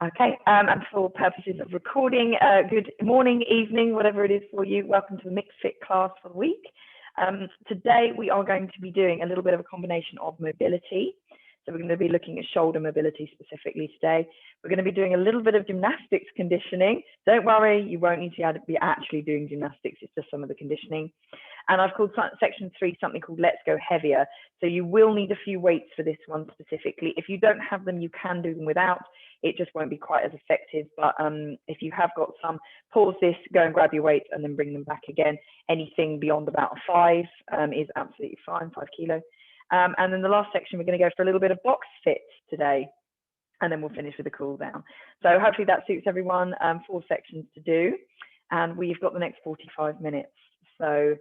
Okay, and for purposes of recording, good morning, evening, whatever it is for you, welcome to the MixFit class for the week. Today we are going to be doing a little bit of a combination of mobility. So we're going to be looking at shoulder mobility specifically today. We're going to be doing a little bit of gymnastics conditioning. Don't worry, you won't need to be actually doing gymnastics, it's just some of the conditioning. And I've called section 3 something called Let's Go Heavier. So you will need a few weights for this one specifically. If you don't have them, you can do them without. It just won't be quite as effective. But if you have got some, pause this, go and grab your weights and then bring them back again. Anything beyond about 5 is absolutely fine, 5 kilo. And then the last section, we're going to go for a little bit of box fit today. And then we'll finish with a cool down. So hopefully that suits everyone. 4 sections to do. And we've got the next 45 minutes. So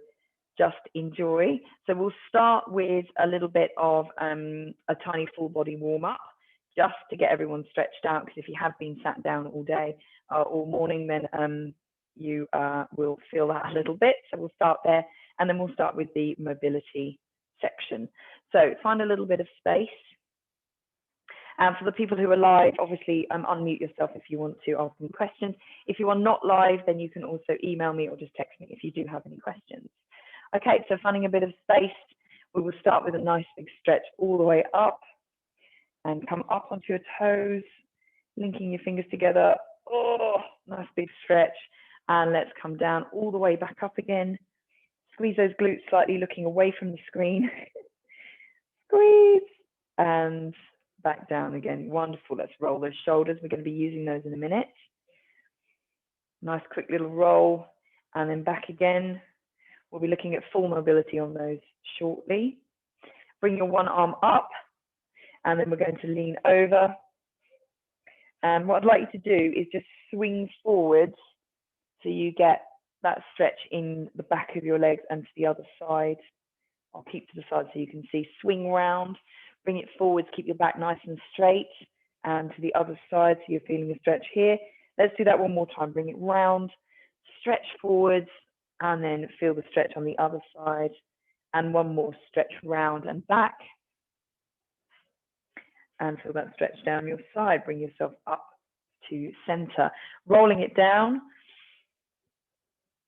just enjoy. So we'll start with a little bit of a tiny full body warm up, just to get everyone stretched out, because if you have been sat down all day, all morning, then you will feel that a little bit. So we'll start there, and then we'll start with the mobility section. So find a little bit of space. And for the people who are live, obviously unmute yourself if you want to ask me questions. If you are not live, then you can also email me or just text me if you do have any questions. Okay, so finding a bit of space, we will start with a nice big stretch all the way up and come up onto your toes, linking your fingers together. Oh, nice big stretch. And let's come down all the way back up again. Squeeze those glutes slightly, looking away from the screen. Squeeze and back down again. Wonderful. Let's roll those shoulders. We're going to be using those in a minute. Nice quick little roll and then back again. We'll be looking at full mobility on those shortly. Bring your one arm up and then we're going to lean over. And what I'd like you to do is just swing forwards so you get that stretch in the back of your legs and to the other side. I'll keep to the side so you can see. Swing round, bring it forwards, keep your back nice and straight, and to the other side so you're feeling the stretch here. Let's do that one more time. Bring it round, stretch forwards, and then feel the stretch on the other side. And one more stretch round and back. And feel that stretch down your side. Bring yourself up to center. Rolling it down.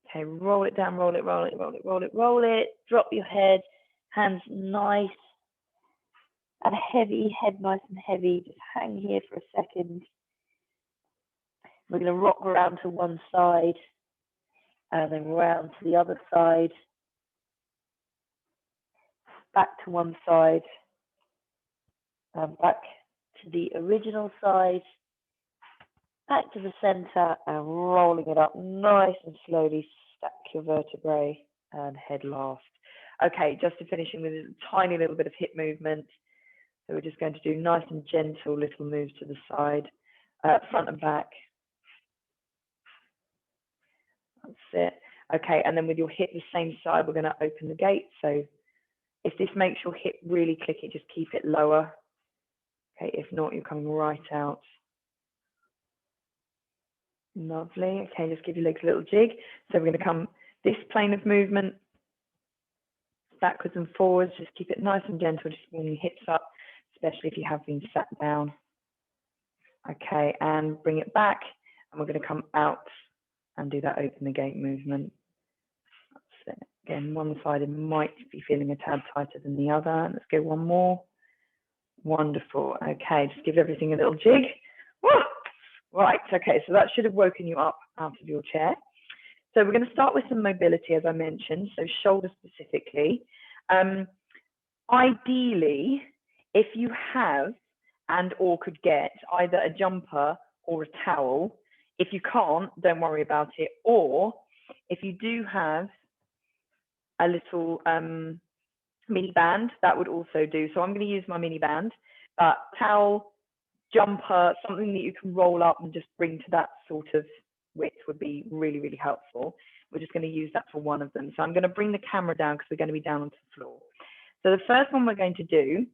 Okay, roll it down, roll it, roll it, roll it, roll it, roll it. Drop your head, hands nice and heavy, head nice and heavy. Just hang here for a second. We're going to rock around to one side and then round to the other side. Back to one side. And back to the original side. Back to the center and rolling it up nice and slowly. Stack your vertebrae and head last. Okay, just finishing with a tiny little bit of hip movement. So we're just going to do nice and gentle little moves to the side, front and back. That's it. Okay, and then with your hip the same side, we're going to open the gate. So if this makes your hip really click it, just keep it lower. Okay, if not, you're coming right out. Lovely. Okay, just give your legs a little jig. So we're going to come this plane of movement, backwards and forwards. Just keep it nice and gentle, just bring your hips up, especially if you have been sat down. Okay, and bring it back. And we're going to come out and do that open the gate movement. That's it. Again, one side might be feeling a tad tighter than the other. Let's go one more. Wonderful. Okay, just give everything a little jig. Woo! Right, okay, so that should have woken you up out of your chair. So we're going to start with some mobility, as I mentioned, so shoulder specifically. Ideally, if you have and or could get either a jumper or a towel, if you can't, don't worry about it. Or if you do have a little mini band, that would also do. So I'm going to use my mini band, but towel, jumper, something that you can roll up and just bring to that sort of width would be really, really helpful. We're just going to use that for one of them. So I'm going to bring the camera down because we're going to be down onto the floor. So the first one we're going to do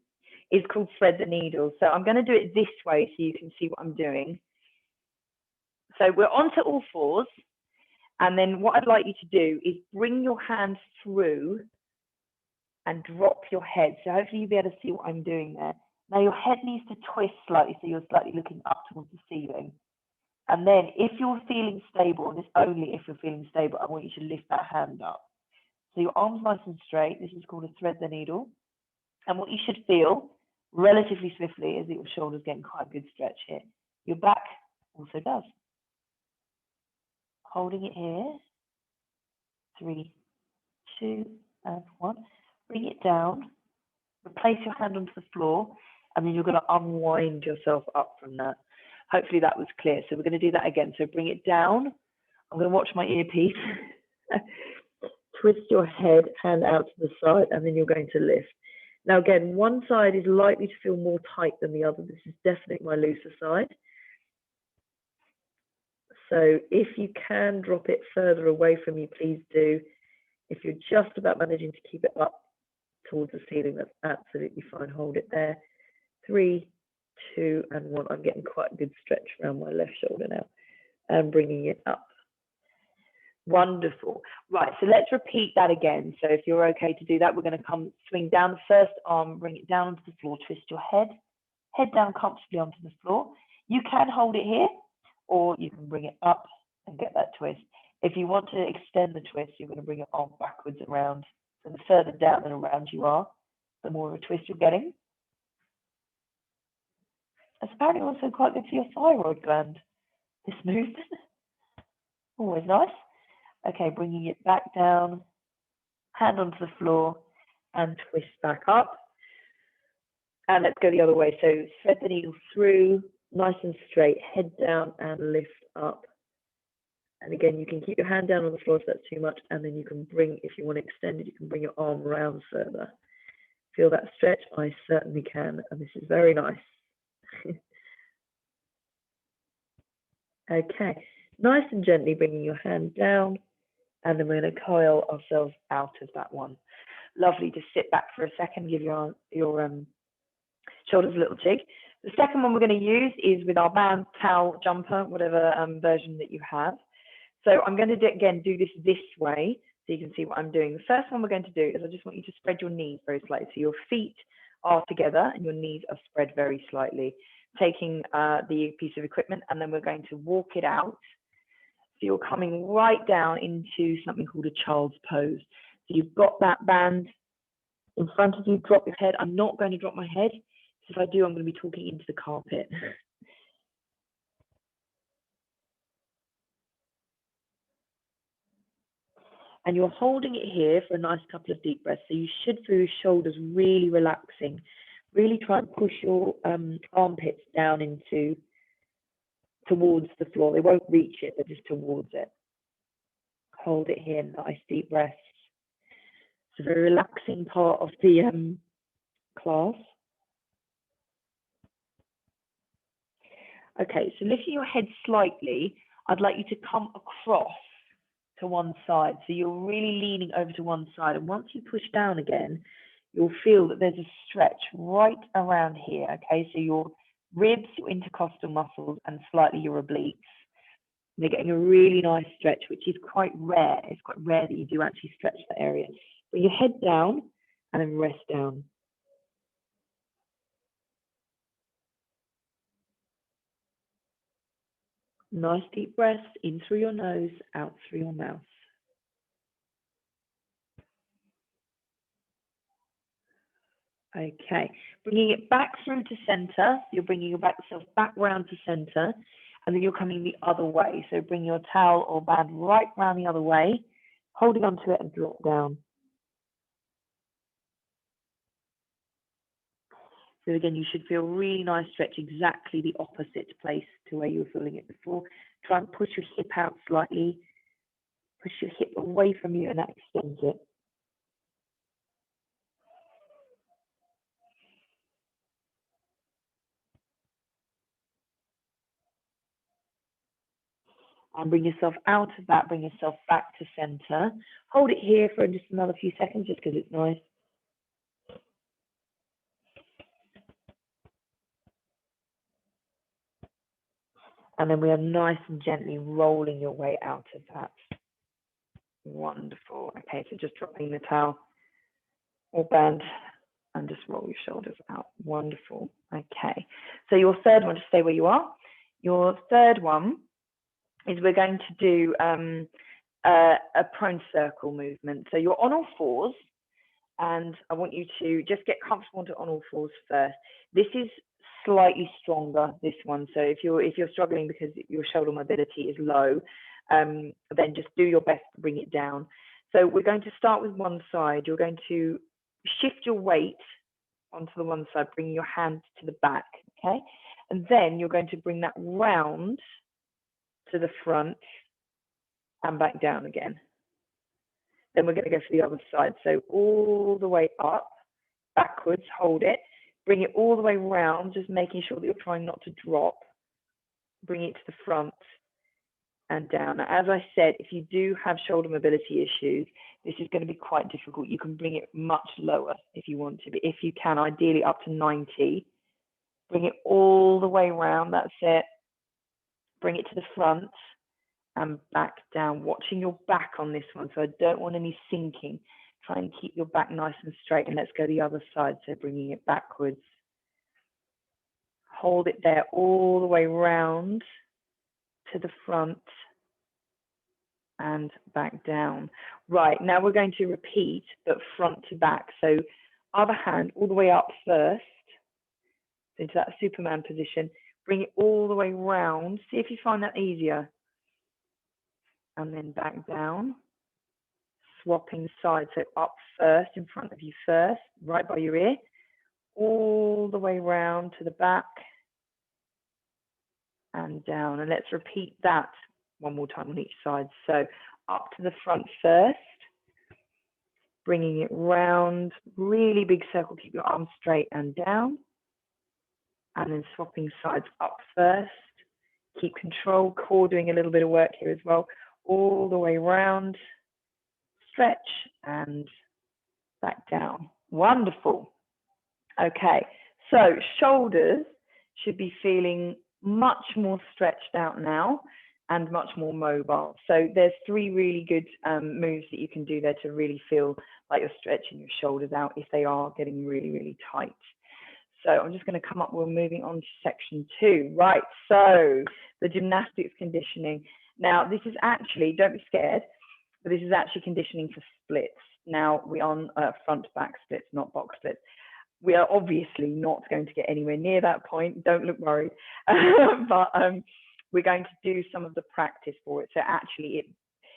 is called thread the needle. So I'm going to do it this way so you can see what I'm doing. So we're onto all fours. And then what I'd like you to do is bring your hands through and drop your head. So hopefully you'll be able to see what I'm doing there. Now your head needs to twist slightly, so you're slightly looking up towards the ceiling. And then if you're feeling stable, and it's only if you're feeling stable, I want you to lift that hand up. So your arm's nice and straight. This is called a thread the needle. And what you should feel relatively swiftly is that your shoulders getting quite a good stretch here. Your back also does. Holding it here. 3, 2, and 1. Bring it down. Replace your hand onto the floor, and then you're going to unwind yourself up from that. Hopefully that was clear. So we're going to do that again. So bring it down. I'm going to watch my earpiece. Twist your head, hand out to the side, and then you're going to lift. Now again, one side is likely to feel more tight than the other. This is definitely my looser side. So if you can drop it further away from you, please do. If you're just about managing to keep it up towards the ceiling, that's absolutely fine. Hold it there. 3, 2, and 1. I'm getting quite a good stretch around my left shoulder now and bringing it up. Wonderful. Right, so let's repeat that again. So if you're okay to do that, we're going to swing down the first arm, bring it down onto the floor, twist your head down comfortably onto the floor. You can hold it here, or you can bring it up and get that twist. If you want to extend the twist, you're going to bring your arm backwards around. So the further down and around you are, the more of a twist you're getting. It's apparently also quite good for your thyroid gland, this movement. Always nice. Okay, bringing it back down, hand onto the floor, and twist back up. And let's go the other way. So thread the needle through, nice and straight, head down and lift up. And again, you can keep your hand down on the floor if that's too much, and then you can bring, if you want to extend it, you can bring your arm around further. Feel that stretch? I certainly can, and this is very nice. Okay, nice and gently bringing your hand down, and then we're going to coil ourselves out of that one. Lovely. Just sit back for a second, give your shoulders a little jig. The second one we're going to use is with our band, towel, jumper, whatever version that you have. So I'm going to do this way so you can see what I'm doing. The first one we're going to do is I just want you to spread your knees very slightly. So your feet are together and your knees are spread very slightly. Taking the piece of equipment, and then we're going to walk it out. So you're coming right down into something called a child's pose. So you've got that band in front of you, drop your head. I'm not going to drop my head, because if I do, I'm going to be talking into the carpet. And you're holding it here for a nice couple of deep breaths. So you should feel your shoulders really relaxing. Really try and push your armpits down towards the floor. They won't reach it, they're just towards it. Hold it here, nice deep breaths. It's a very relaxing part of the class. Okay, so lifting your head slightly, I'd like you to come across to one side. So you're really leaning over to one side. And once you push down again, you'll feel that there's a stretch right around here. Okay, so your ribs, your intercostal muscles, and slightly your obliques. They're getting a really nice stretch, which is quite rare. It's quite rare that you do actually stretch that area. Bring your head down and then rest down. Nice deep breaths in through your nose, out through your mouth. Okay, bringing it back through to center. You're bringing yourself back round to center, and then you're coming the other way. So bring your towel or band right round the other way, holding onto it and drop down. So again, you should feel really nice stretch, exactly the opposite place to where you were feeling it before. Try and push your hip out slightly, push your hip away from you, and that extends it. And bring yourself out of that, bring yourself back to center. Hold it here for just another few seconds, just because it's nice. And then we are nice and gently rolling your way out of that. Wonderful. Okay, so just dropping the towel or band and just roll your shoulders out. Wonderful. Okay, so your third one, just stay where you are. Your third one is we're going to do a prone circle movement. So you're on all fours, and I want you to just get comfortable on all fours first. This is slightly stronger, this one. So if you're struggling because your shoulder mobility is low, then just do your best to bring it down. So we're going to start with one side. You're going to shift your weight onto the one side, bringing your hand to the back, okay? And then you're going to bring that round to the front and back down again. Then we're going to go for the other side. So all the way up, backwards, hold it, bring it all the way round, just making sure that you're trying not to drop. Bring it to the front and down. Now, as I said, if you do have shoulder mobility issues, this is going to be quite difficult. You can bring it much lower if you want to, but if you can, ideally up to 90. Bring it all the way around, that's it. Bring it to the front and back down, watching your back on this one. So I don't want any sinking. Try and keep your back nice and straight, and let's go the other side. So bringing it backwards. Hold it there all the way round to the front and back down. Right, now we're going to repeat, but front to back. So other hand all the way up first, into that Superman position. Bring it all the way round. See if you find that easier. And then back down. Swapping sides. So up first, in front of you first, right by your ear. All the way round to the back and down. And let's repeat that one more time on each side. So up to the front first. Bringing it round. Really big circle. Keep your arms straight and down. And then swapping sides up first. Keep control, core doing a little bit of work here as well. All the way around, stretch and back down. Wonderful. Okay, so shoulders should be feeling much more stretched out now and much more mobile. So there's three really good moves that you can do there to really feel like you're stretching your shoulders out if they are getting really, really tight. So I'm just going to come up, we're moving on to section 2. Right, so the gymnastics conditioning. Now, this is actually, don't be scared, but this is actually conditioning for splits. Now, we're on front-back splits, not box splits. We are obviously not going to get anywhere near that point. Don't look worried. But we're going to do some of the practice for it. So actually,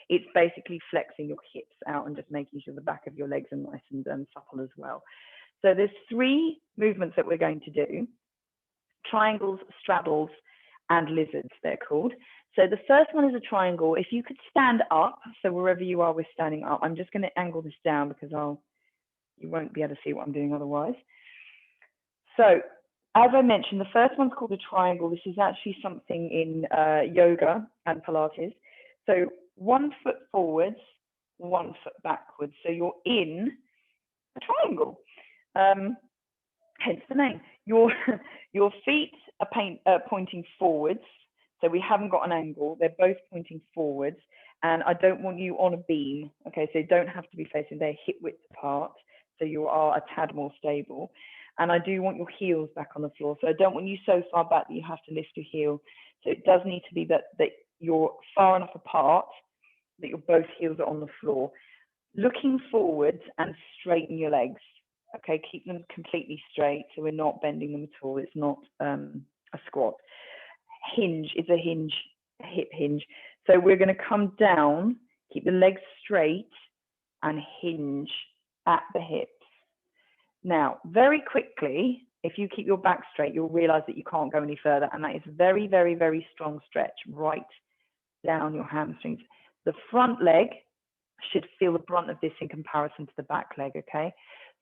it's basically flexing your hips out and just making sure the back of your legs are nice and supple as well. So there's 3 movements that we're going to do: triangles, straddles, and lizards, they're called. So the first one is a triangle. If you could stand up, so wherever you are, we're standing up. I'm just going to angle this down because you won't be able to see what I'm doing otherwise. So as I mentioned, the first one's called a triangle. This is actually something in yoga and Pilates. So 1 foot forwards, 1 foot backwards. So you're in a triangle. Hence the name. Your feet are pointing forwards, so we haven't got an angle. They're both pointing forwards, and I don't want you on a beam. Okay, so you don't have to be facing. They're hip width apart, so you are a tad more stable. And I do want your heels back on the floor, so I don't want you so far back that you have to lift your heel. So it does need to be that you're far enough apart that your both heels are on the floor. Looking forwards and straighten your legs. Okay, keep them completely straight, so we're not bending them at all. It's not a squat. Hinge is a hinge, a hip hinge. So we're going to come down, keep the legs straight, and hinge at the hips. Now, very quickly, if you keep your back straight, you'll realize that you can't go any further, and that is very, very, very strong stretch right down your hamstrings. The front leg should feel the brunt of this in comparison to the back leg, okay?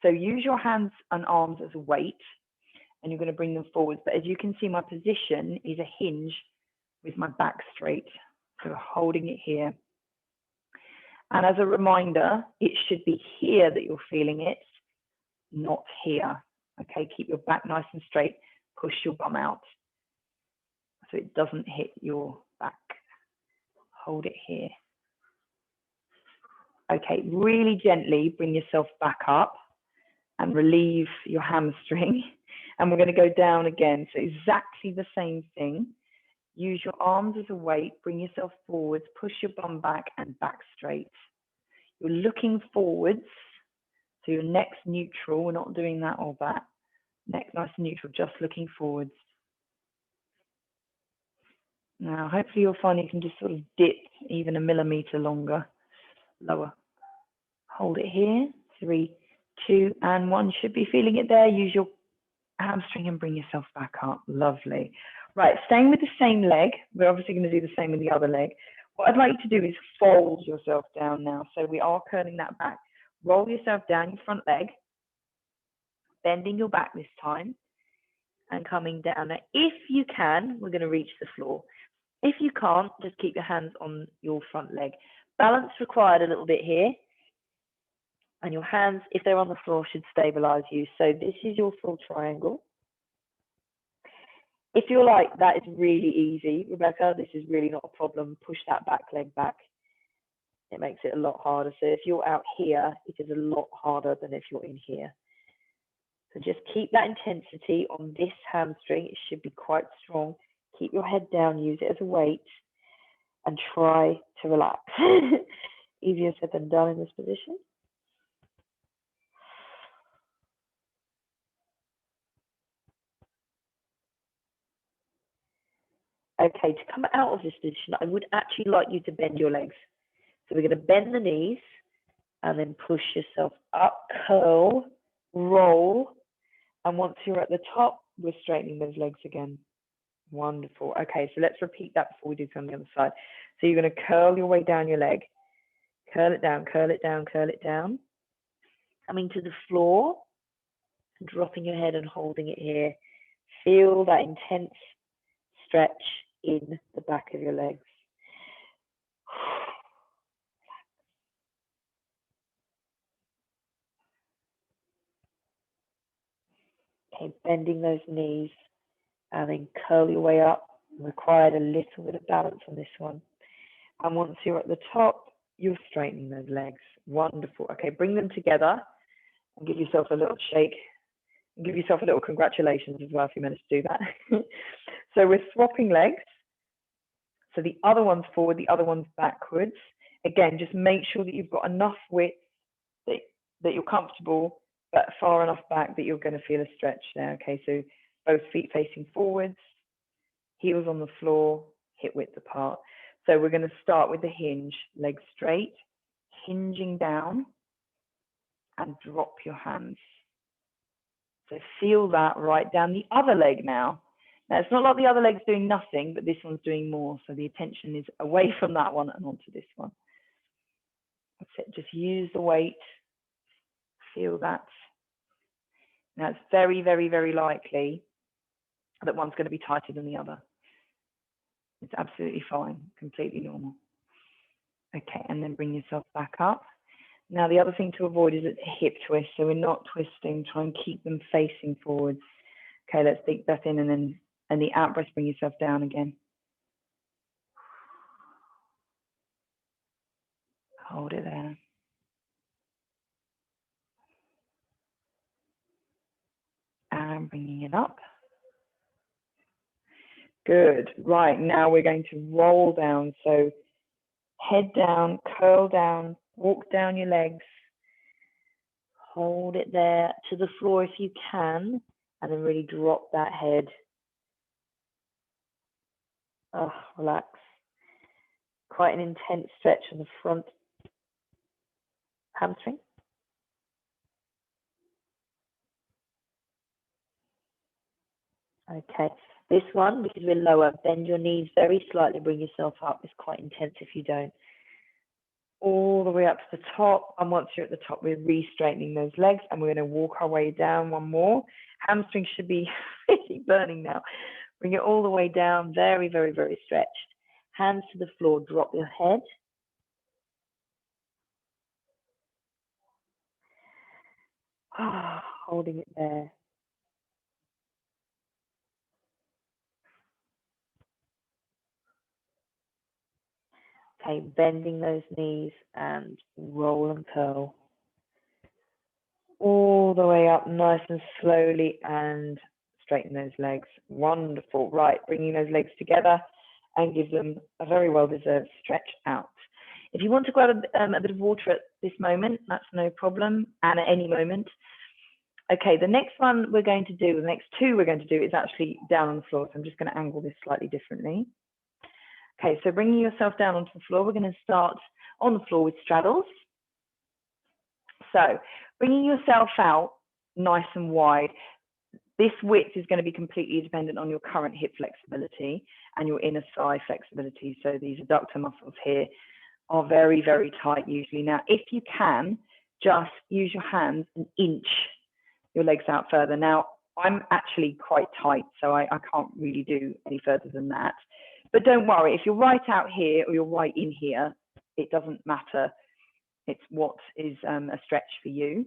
So use your hands and arms as a weight, and you're going to bring them forwards. But as you can see, my position is a hinge with my back straight. So holding it here. And as a reminder, it should be here that you're feeling it, not here. Okay, keep your back nice and straight. Push your bum out so it doesn't hit your back. Hold it here. Okay, really gently bring yourself back up. and relieve your hamstring. And we're going to go down again. So exactly the same thing. Use your arms as a weight, bring yourself forwards, push your bum back and back straight. You're looking forwards, so your neck's neutral. We're not doing that or that. Neck nice and neutral, just looking forwards. Now, hopefully you'll find you can just sort of dip even a millimeter longer, lower. Hold it here, 3, 2, and 1. Should be feeling it there. Use your hamstring and bring yourself back up. Lovely. Right, staying with the same leg. We're obviously going to do the same with the other leg. What I'd like you to do is fold yourself down now. So we are curling that back. Roll yourself down your front leg, bending your back this time, and coming down. Now, if you can, we're going to reach the floor. If you can't, just keep your hands on your front leg. Balance required a little bit here. And your hands, if they're on the floor, should stabilize you. So this is your full triangle. If you're like, that is really easy, Rebecca, this is really not a problem, push that back leg back. It makes it a lot harder. So if you're out here, it is a lot harder than if you're in here. So just keep that intensity on this hamstring. It should be quite strong. Keep your head down, use it as a weight, and try to relax. Easier said than done in this position. Okay, to come out of this position, I would actually like you to bend your legs. So we're going to bend the knees and then push yourself up, curl, roll. And once you're at the top, we're straightening those legs again. Wonderful. Okay, so let's repeat that before we do something on the other side. So you're going to curl your way down your leg. Curl it down, curl it down, curl it down. Coming to the floor, dropping your head and holding it here. Feel that intense stretch in the back of your legs. Okay, bending those knees and then curl your way up. Required a little bit of balance on this one. And once you're at the top, you're straightening those legs. Wonderful. Okay, bring them together and give yourself a little shake. And give yourself a little congratulations as well if you managed to do that. So we're swapping legs. So the other one's forward, the other one's backwards. Again, just make sure that you've got enough width that you're comfortable, but far enough back that you're going to feel a stretch there. Okay, so both feet facing forwards, heels on the floor, hip width apart. So we're going to start with the hinge, legs straight, hinging down, and drop your hands. So feel that right down the other leg now. Now, it's not like the other leg's doing nothing, but this one's doing more. So the attention is away from that one and onto this one. That's it. Just use the weight. Feel that. Now, it's very, very, very likely that one's going to be tighter than the other. It's absolutely fine, completely normal. Okay, and then bring yourself back up. Now, the other thing to avoid is a hip twist. So we're not twisting. Try and keep them facing forwards. Okay, let's deep breath in, and then the out breath, bring yourself down again. Hold it there. And bringing it up. Good. Right, now we're going to roll down. So head down, curl down, walk down your legs. Hold it there to the floor if you can, and then really drop that head. Oh, relax. Quite an intense stretch on the front hamstring. Okay, this one, because we're lower, bend your knees very slightly, bring yourself up. It's quite intense if you don't. All the way up to the top, and once you're at the top, we're re-straightening those legs, and we're going to walk our way down one more. Hamstring should be really burning now. Bring it all the way down, very, very, very stretched. Hands to the floor, drop your head. Holding it there. Okay, bending those knees and roll and curl. all the way up nice and slowly, and straighten those legs. Wonderful. Right, bringing those legs together and give them a very well-deserved stretch out. If you want to grab a bit of water at this moment, that's no problem, and at any moment. Okay, the next one we're going to do, the next two we're going to do is actually down on the floor. So I'm just going to angle this slightly differently. Okay, so bringing yourself down onto the floor, we're going to start on the floor with straddles. So bringing yourself out nice and wide. This width is going to be completely dependent on your current hip flexibility and your inner thigh flexibility. So these adductor muscles here are very, very tight usually. Now, if you can, just use your hands and inch your legs out further. Now, I'm actually quite tight, so I can't really do any further than that. But don't worry, if you're right out here or you're right in here, it doesn't matter. It's what is a stretch for you.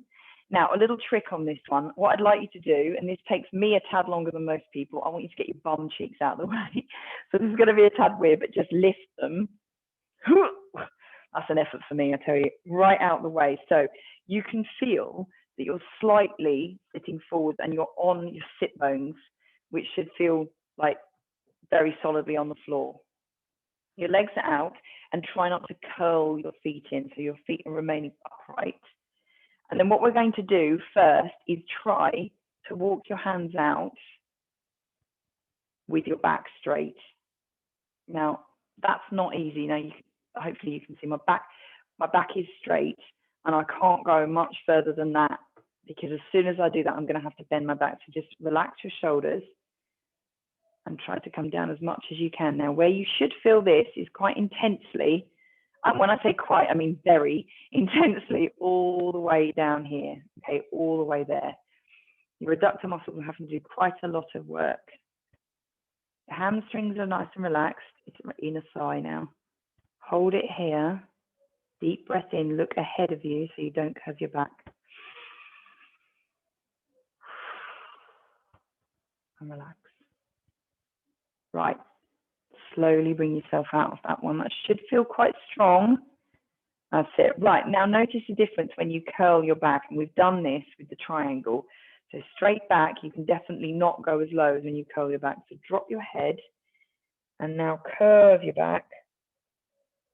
Now, a little trick on this one. What I'd like you to do, and this takes me a tad longer than most people, I want you to get your bum cheeks out of the way. So this is going to be a tad weird, but just lift them. That's an effort for me, I tell you, right out the way. So you can feel that you're slightly sitting forward and you're on your sit bones, which should feel like very solidly on the floor. Your legs are out, and try not to curl your feet in, so your feet are remaining upright. And then what we're going to do first is try to walk your hands out with your back straight. Now, that's not easy. Now, hopefully you can see my back is straight, and I can't go much further than that, because as soon as I do that, I'm going to have to bend my back. So just relax your shoulders and try to come down as much as you can. Now, where you should feel this is quite intensely, and when I say quite, I mean very intensely, all the way down here, okay, all the way there. Your adductor muscles are having to do quite a lot of work. The hamstrings are nice and relaxed. It's my inner thigh now. Hold it here. Deep breath in, look ahead of you so you don't curve your back. And relax. Right. Slowly bring yourself out of that one. That should feel quite strong. That's it. Right, now notice the difference when you curl your back, and we've done this with the triangle. So straight back, you can definitely not go as low as when you curl your back. So drop your head and now curve your back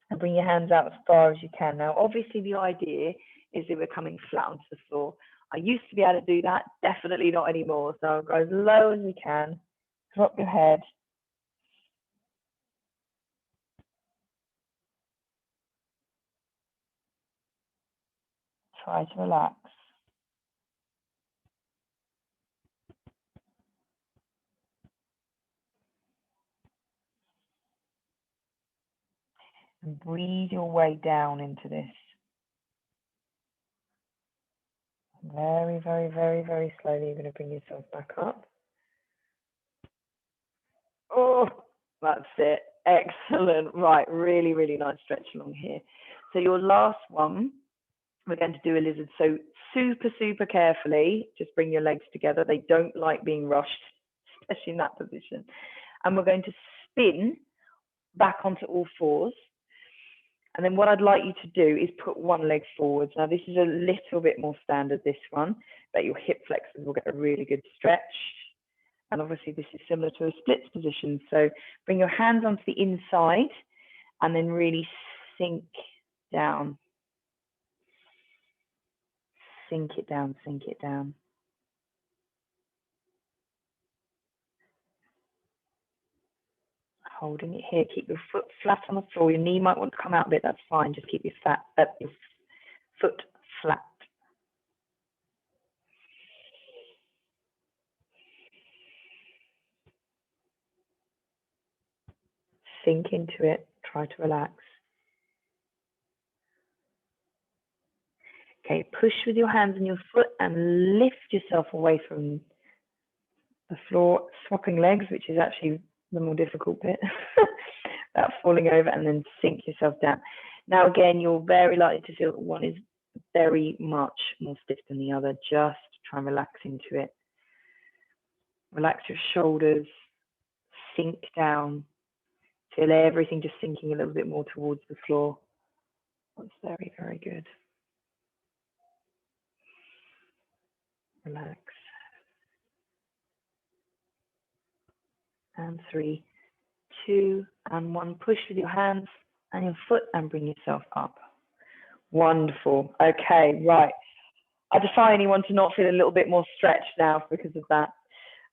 and bring your hands out as far as you can. Now, obviously the idea is that we're coming flat onto the floor. I used to be able to do that, definitely not anymore. So go as low as we can, drop your head. Try to relax. And breathe your way down into this. Very, very, very, very slowly, you're going to bring yourself back up. Oh, that's it. Excellent. Right, really, really nice stretch along here. So your last one, we're going to do a lizard. So super, super carefully, just bring your legs together. They don't like being rushed, especially in that position. And we're going to spin back onto all fours. And then what I'd like you to do is put one leg forwards. Now, this is a little bit more standard, this one, but your hip flexors will get a really good stretch. And obviously, this is similar to a splits position. So bring your hands onto the inside and then really sink down. Sink it down, sink it down. Holding it here. Keep your foot flat on the floor. Your knee might want to come out a bit. That's fine. Just keep your foot flat. Sink into it. Try to relax. Okay, push with your hands and your foot and lift yourself away from the floor, swapping legs, which is actually the more difficult bit. That falling over, and then sink yourself down. Now, again, you're very likely to feel that one is very much more stiff than the other. Just try and relax into it. Relax your shoulders, sink down. Feel everything just sinking a little bit more towards the floor. That's very, very good. Relax. And 3, 2, and 1. Push with your hands and your foot and bring yourself up. Wonderful. Okay, right. I defy anyone to not feel a little bit more stretched now because of that.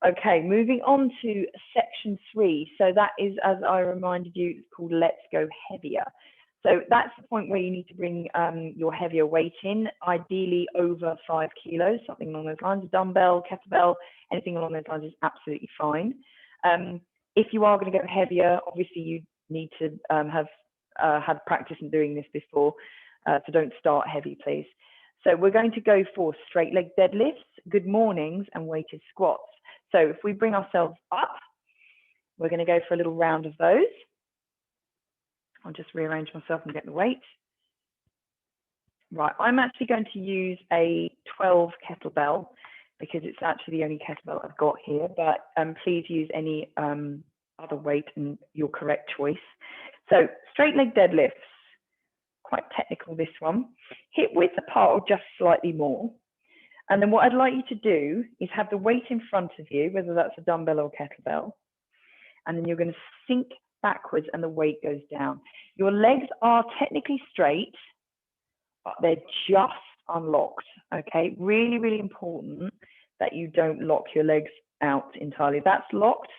Okay, moving on to section 3. So that is, as I reminded you, it's called Let's Go Heavier. So that's the point where you need to bring your heavier weight in, ideally over 5 kilos, something along those lines. Dumbbell, kettlebell, anything along those lines is absolutely fine. If you are going to go heavier, obviously you need to have had practice in doing this before, so don't start heavy, please. So we're going to go for straight leg deadlifts, good mornings, and weighted squats. So if we bring ourselves up, we're going to go for a little round of those. I'll just rearrange myself and get the weight. Right, I'm actually going to use a 12 kettlebell because it's actually the only kettlebell I've got here, but please use any other weight and your correct choice. So straight leg deadlifts, quite technical this one. Hip width apart or just slightly more. And then what I'd like you to do is have the weight in front of you, whether that's a dumbbell or kettlebell, and then you're going to sink backwards and the weight goes down. Your legs are technically straight, but they're just unlocked, okay? Really, really important that you don't lock your legs out entirely. That's locked,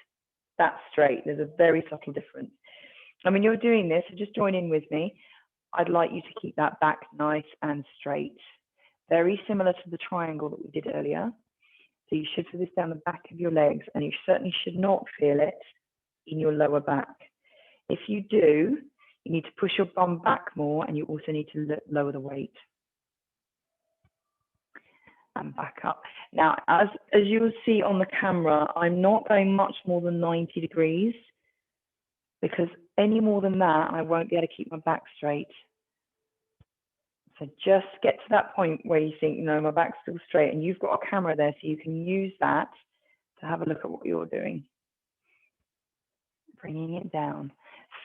that's straight. There's a very subtle difference. And when you're doing this, so just join in with me, I'd like you to keep that back nice and straight. Very similar to the triangle that we did earlier. So you should feel this down the back of your legs, and you certainly should not feel it in your lower back. If you do, you need to push your bum back more, and you also need to lower the weight. And back up. Now, as you will see on the camera, I'm not going much more than 90 degrees, because any more than that, I won't be able to keep my back straight. So just get to that point where you think, no, my back's still straight, and you've got a camera there, so you can use that to have a look at what you're doing. Bringing it down.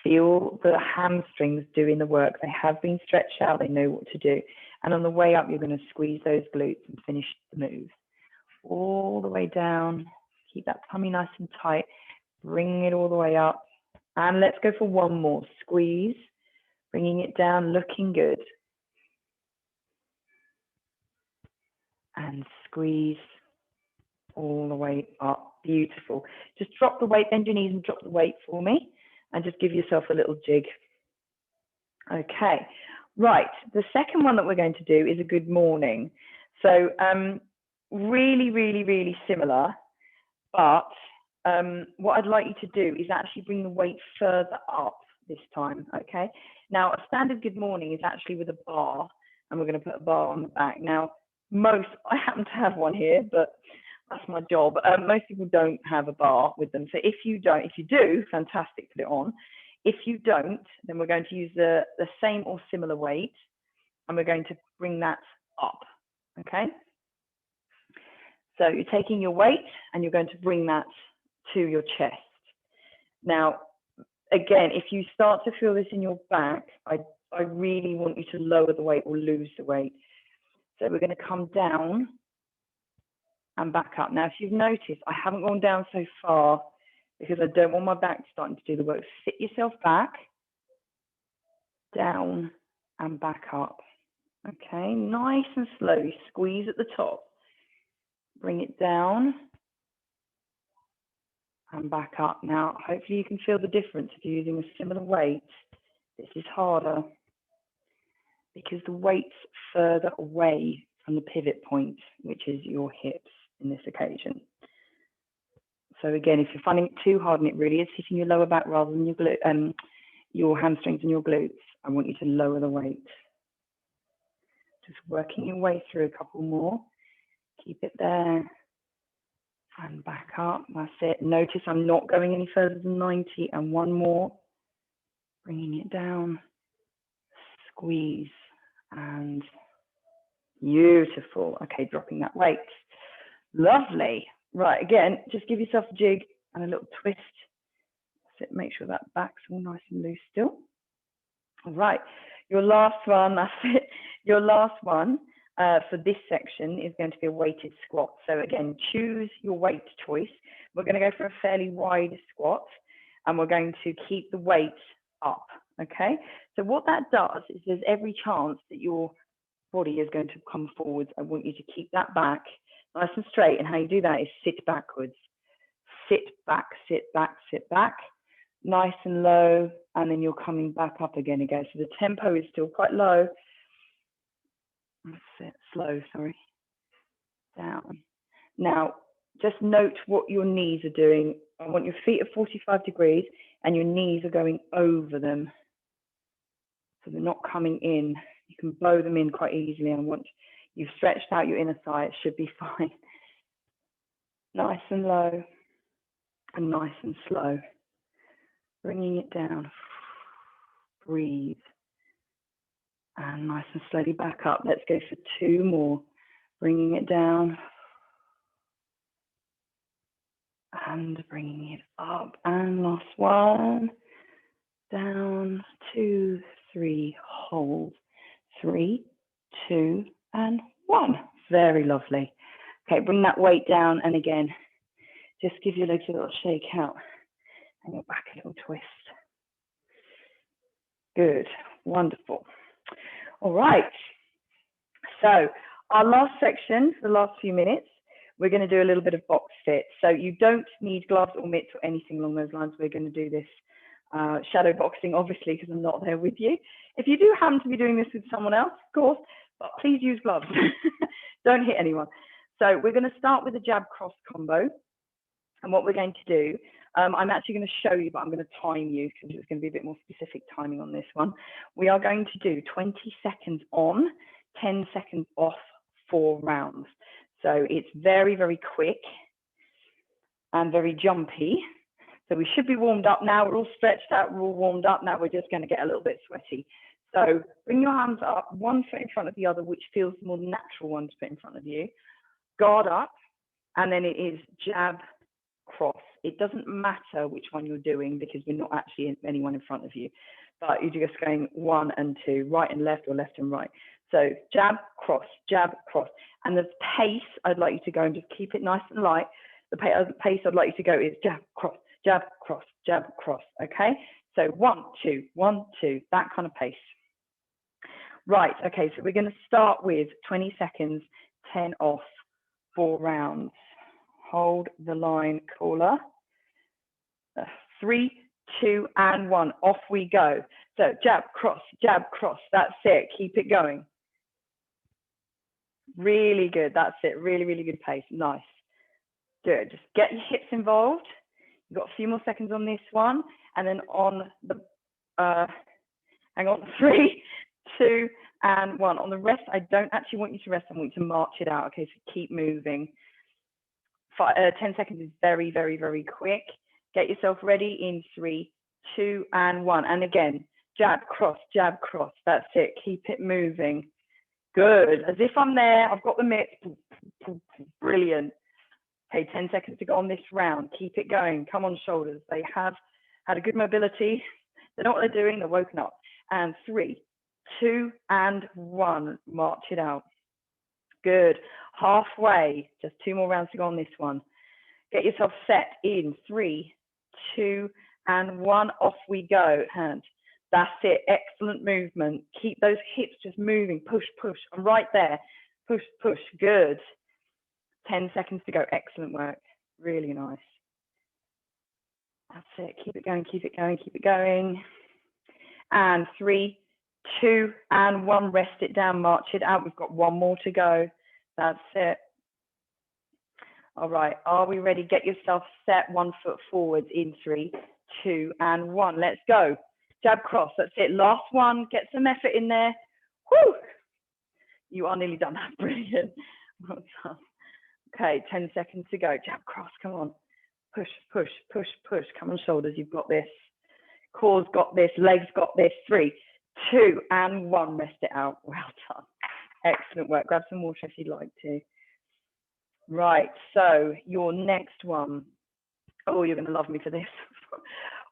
Feel the hamstrings doing the work. They have been stretched out, they know what to do. And on the way up, you're going to squeeze those glutes and finish the move. All the way down. Keep that tummy nice and tight. Bring it all the way up. And let's go for one more. Squeeze. Bringing it down, looking good. And squeeze all the way up. Beautiful. Just drop the weight, bend your knees and drop the weight for me. And just give yourself a little jig. Okay, right. The second one that we're going to do is a good morning. So really, really, really similar. But what I'd like you to do is actually bring the weight further up this time, okay? Now, a standard good morning is actually with a bar, and we're going to put a bar on the back. Now, I happen to have one here, but that's my job. Most people don't have a bar with them. So if you do, fantastic, put it on. If you don't, then we're going to use the same or similar weight, and we're going to bring that up, okay? So you're taking your weight and you're going to bring that to your chest. Now, again, if you start to feel this in your back, I really want you to lower the weight or lose the weight. So we're going to come down and back up. Now, if you've noticed, I haven't gone down so far because I don't want my back starting to do the work. Sit yourself back, down and back up. Okay, nice and slow. Squeeze at the top. Bring it down and back up. Now, hopefully you can feel the difference if you're using a similar weight. This is harder because the weight's further away from the pivot point, which is your hips in this occasion. So again, if you're finding it too hard and it really is hitting your lower back rather than your hamstrings and your glutes, I want you to lower the weight. Just working your way through a couple more. Keep it there and back up. That's it. Notice I'm not going any further than 90, and one more. Bringing it down. Squeeze and beautiful. Okay, dropping that weight. Lovely. Right, again, just give yourself a jig and a little twist. That's it. Make sure that back's all nice and loose still. All right, your last one, that's it. Your last one, for this section is going to be a weighted squat. So again, choose your weight choice. We're going to go for a fairly wide squat, and we're going to keep the weight up, okay? So what that does is there's every chance that your body is going to come forwards. I want you to keep that back nice and straight, and how you do that is sit backwards. Sit back, sit back, sit back, nice and low, and then you're coming back up again. So the tempo is still quite low. Slow, sorry. Down. Now, just note what your knees are doing. I want your feet at 45 degrees and your knees are going over them. So they're not coming in. You can bow them in quite easily. I want you've stretched out your inner thigh. It should be fine. Nice and low and nice and slow. Bringing it down. Breathe. And nice and slowly back up. Let's go for 2 more. Bringing it down. And bringing it up. And last one. Down, 2, 3, hold. 3, 2, and 1. Very lovely. Okay, bring that weight down. And again, just give your legs a little shake out. And your back a little twist. Good. Wonderful. All right. So our last section, for the last few minutes, we're going to do a little bit of box fit. So you don't need gloves or mitts or anything along those lines. We're going to do this shadow boxing, obviously, because I'm not there with you. If you do happen to be doing this with someone else, of course, but please use gloves. Don't hit anyone. So we're going to start with a jab cross combo. And what we're going to do, I'm actually going to show you, but I'm going to time you because it's going to be a bit more specific timing on this one. We are going to do 20 seconds on, 10 seconds off, 4 rounds. So it's very, very quick and very jumpy. So we should be warmed up now. We're all stretched out. We're all warmed up. Now we're just going to get a little bit sweaty. So bring your hands up, one foot in front of the other, which feels the more natural one to put in front of you. Guard up, and then it is jab, cross. It doesn't matter which one you're doing because we're not actually anyone in front of you, but you're just going 1 and 2, right and left or left and right. So jab, cross, and the pace I'd like you to go and just keep it nice and light. The pace I'd like you to go is jab, cross, jab, cross, jab, cross. Okay, so 1, 2, 1, 2, that kind of pace. Right. Okay, so we're going to start with 20 seconds, 10 off, 4 rounds. Hold the line, caller. 3, 2, and 1. Off we go. So jab, cross, that's it. Keep it going. Really good. That's it. Really, really good pace. Nice. Good. Just get your hips involved. You've got a few more seconds on this one. And then on the, hang on, 3, 2, and 1. On the rest, I don't actually want you to rest. I want you to march it out. Okay, so keep moving. 10 seconds is very, very, very quick. Get yourself ready in 3, 2, and 1. And again, jab, cross, that's it. Keep it moving. Good. As if I'm there, I've got the mitts. Brilliant. Okay, 10 seconds to go on this round. Keep it going. Come on, shoulders. They have had a good mobility. They know what they're doing. They're woken up. And 3, 2, and 1. March it out. Good. Halfway. Just 2 more rounds to go on this one. Get yourself set in 3, 2, and 1. Off we go. Hand. That's it. Excellent movement. Keep those hips just moving. Push, push. I'm right there. Push, push. Good. 10 seconds to go. Excellent work. Really nice. That's it. Keep it going, keep it going, keep it going. And 3, 2, and 1. Rest it down. March it out. We've got 1 more to go. That's it. All right. Are we ready? Get yourself set. 1 foot forwards in 3, 2, and 1. Let's go. Jab, cross. That's it. Last one. Get some effort in there. Whoo! You are nearly done. Brilliant. Well done. Okay, 10 seconds to go. Jab, cross. Come on. Push, push, push, push. Come on, shoulders. You've got this. Core's got this. Legs got this. 3, 2, and 1. Rest it out. Well done. Excellent work. Grab some water if you'd like to. Right. So your next one. Oh, you're going to love me for this.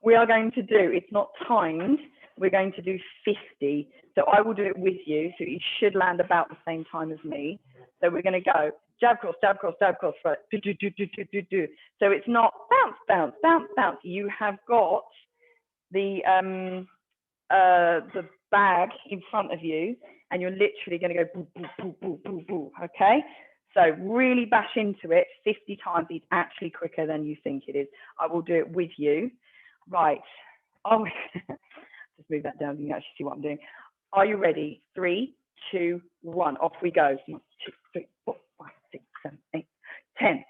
We are going to do, it's not timed, we're going to do 50. So I will do it with you. So you should land about the same time as me. So we're going to go jab, cross, jab, cross, jab, cross, right. Do, do, do, do, do, do, do. So it's not bounce, bounce, bounce, bounce. You have got the bag in front of you, and you're literally going to go boo, boo, boo, boo, boo, boo. Okay? So really bash into it 50 times. It's actually quicker than you think it is. I will do it with you. Right. Oh, just move that down. You can actually see what I'm doing. Are you ready? 3, 2, 1. Off we go. 1, 2, 3, 4, 5, 6, 7, 8, 10,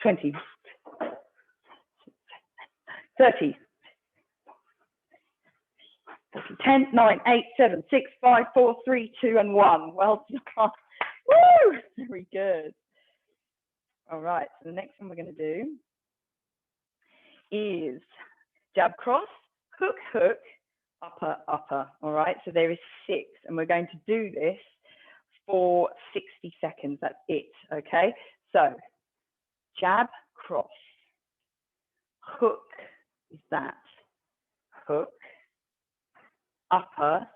20, 30, 10, 9, 8, 7, 6, 5, 4, 3, 2, and 1. Well done. Woo! Very good. All right. So the next one we're going to do is jab, cross, hook, hook, upper, upper. All right. So there is 6, and we're going to do this for 60 seconds. That's it. Okay. So jab, cross, hook is that, hook, upper,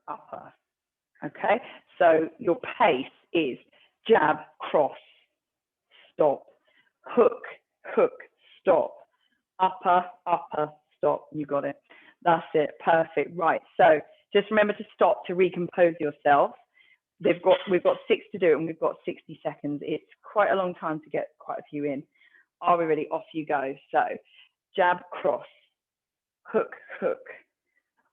upper. Okay, so your pace is jab, cross, stop, hook, hook, stop, upper, upper, stop. You got it. That's it. Perfect. Right. So just remember to stop to recompose yourself. We've got 6 to do, and we've got 60 seconds. It's quite a long time to get quite a few in. Are we ready? Off you go. So jab, cross, hook, hook,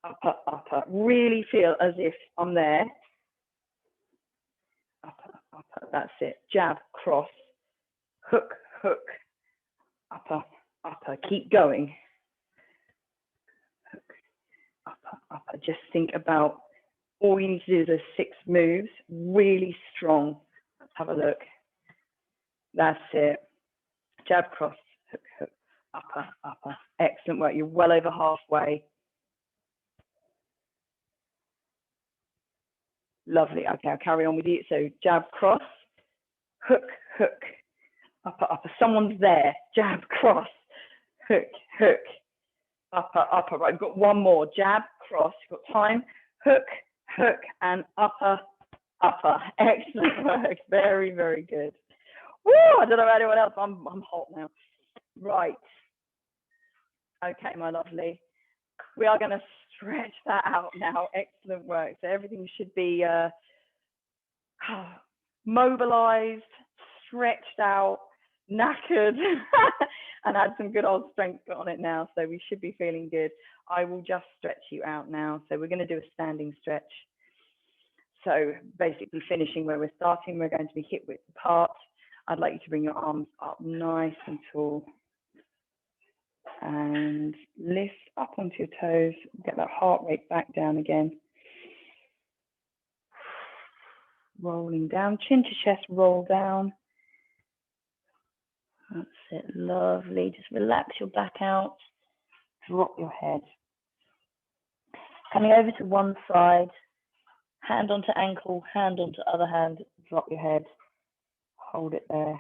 upper, upper. Really feel as if I'm there. Upper, upper. That's it. Jab, cross, hook, hook, upper, upper. Keep going. Hook, upper, upper. Just think about all you need to do is those 6 moves. Really strong. Let's have a look. That's it. Jab, cross, hook, hook, upper, upper. Excellent work. You're well over halfway. Lovely. Okay, I'll carry on with you. So jab, cross, hook, hook, upper, upper. Someone's there. Jab, cross, hook, hook, upper, upper. Right, we've got one more. Jab, cross. You've got time. Hook, hook, and upper, upper. Excellent work. Very, very good. Woo! I don't know about anyone else. I'm hot now. Right. Okay, my lovely. We are going to stretch that out now. Excellent work. So everything should be mobilized, stretched out, knackered, and add some good old strength on it now. So we should be feeling good. I will just stretch you out now. So we're going to do a standing stretch. So basically finishing where we're starting, we're going to be hip width apart. I'd like you to bring your arms up nice and tall. And lift up onto your toes, get that heart rate back down again. Rolling down, chin to chest, roll down. That's it, lovely. Just relax your back out, drop your head. Coming over to one side, hand onto ankle, hand onto other hand, drop your head, hold it there.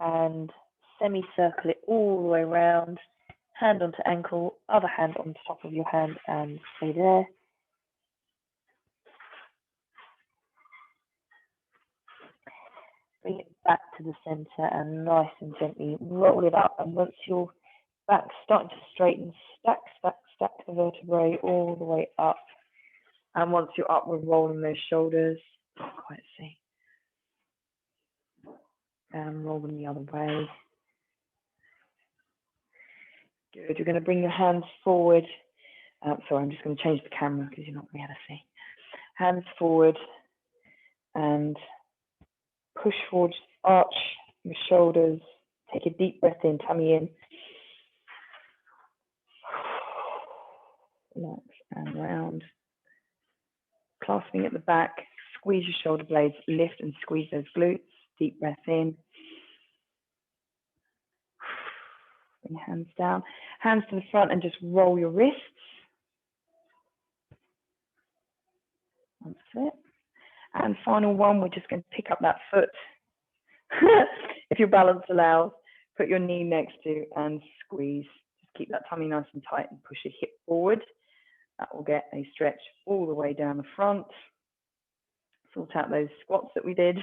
And semicircle it all the way around, hand onto ankle, other hand on top of your hand, and stay there. Bring it back to the center and nice and gently roll it up. And once your back's starting to straighten, stack, stack, stack the vertebrae all the way up. And once you're up, we're rolling those shoulders. Can't quite see. And roll them the other way. Good. You're going to bring your hands forward. Sorry, I'm just going to change the camera because you're not going to be able to see. Hands forward and push forward, arch your shoulders. Take a deep breath in, tummy in. Relax and round. Clasping at the back, squeeze your shoulder blades, lift and squeeze those glutes. Deep breath in. Bring your hands down. Hands to the front and just roll your wrists. That's it. And final one, we're just going to pick up that foot, if your balance allows, put your knee next to and squeeze. Just keep that tummy nice and tight and push your hip forward. That will get a stretch all the way down the front. Sort out those squats that we did.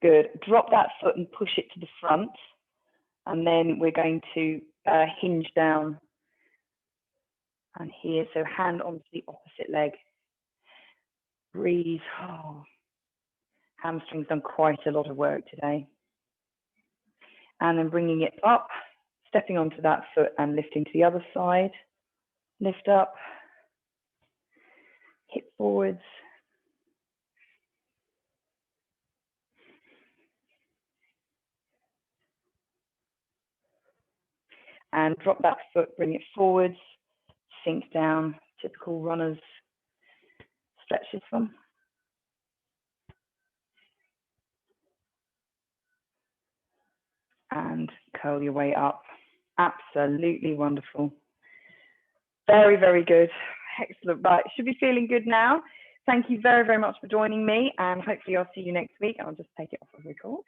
Good. Drop that foot and push it to the front. And then we're going to hinge down and here. So hand onto the opposite leg. Breathe. Oh. Hamstring's done quite a lot of work today. And then bringing it up, stepping onto that foot and lifting to the other side. Lift up, hip forwards. And drop that foot, bring it forwards, sink down, typical runners stretch this one. And curl your way up. Absolutely wonderful. Very, very good. Excellent. Right, should be feeling good now. Thank you very, very much for joining me, and hopefully I'll see you next week. I'll just take it off of record.